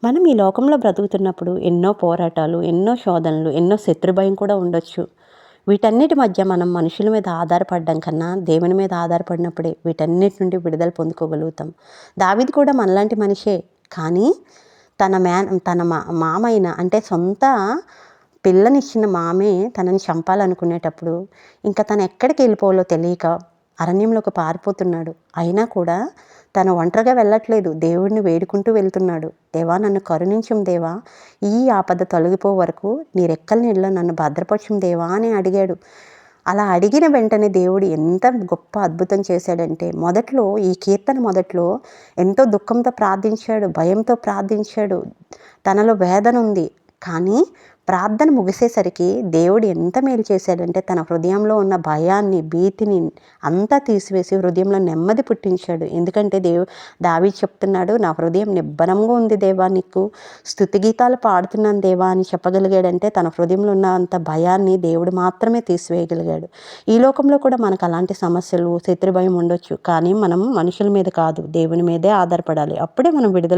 మనం ఈ లోకంలో బ్రతుకుతున్నప్పుడు ఎన్నో పోరాటాలు, ఎన్నో శోధనలు, ఎన్నో శత్రుభయం కూడా ఉండొచ్చు. వీటన్నిటి మధ్య మనం మనుషుల మీద ఆధారపడడం కన్నా దేవుని మీద ఆధారపడినప్పుడే వీటన్నిటి నుండి విడుదల పొందుకోగలుగుతాం. దావీదు కూడా మనలాంటి మనిషే. కానీ తన మామయ్య అంటే సొంత పిల్లనిచ్చిన మామే తనని చంపాలనుకునేటప్పుడు ఇంకా తను ఎక్కడికి వెళ్ళిపోవాలో తెలియక అరణ్యంలోకి పారిపోతున్నాడు. అయినా కూడా తను ఒంటరిగా వెళ్ళట్లేదు. దేవుడిని వేడుకుంటూ వెళ్తున్నాడు. దేవా నన్ను కరుణించుం దేవా, ఈ ఆపద తొలగిపో వరకు నీ రెక్కల నీడలో నన్ను భద్రపరచుం దేవా అని అడిగాడు. అలా అడిగిన వెంటనే దేవుడు ఎంత గొప్ప అద్భుతం చేశాడంటే, ఈ కీర్తన మొదట్లో ఎంతో దుఃఖంతో ప్రార్థించాడు, భయంతో ప్రార్థించాడు, తనలో వేదన ఉంది. కానీ ప్రార్థన ముగిసేసరికి దేవుడు ఎంత మేలు చేశాడంటే తన హృదయంలో ఉన్న భయాన్ని, భీతిని అంతా తీసివేసి హృదయంలో నెమ్మది పుట్టించాడు. ఎందుకంటే దావీదు చెప్తున్నాడు, నా హృదయం నిబ్బరంగా ఉంది దేవా, నీకు స్తుతి గీతాలు పాడుతున్నాను దేవా అని చెప్పగలిగాడంటే తన హృదయంలో ఉన్న అంత భయాన్ని దేవుడు మాత్రమే తీసివేయగలిగాడు. ఈ లోకంలో కూడా మనకు అలాంటి సమస్యలు, శత్రుభయం ఉండొచ్చు. కానీ మనం మనుషుల మీద కాదు, దేవుని మీదే ఆధారపడాలి. అప్పుడే మనం విడుదల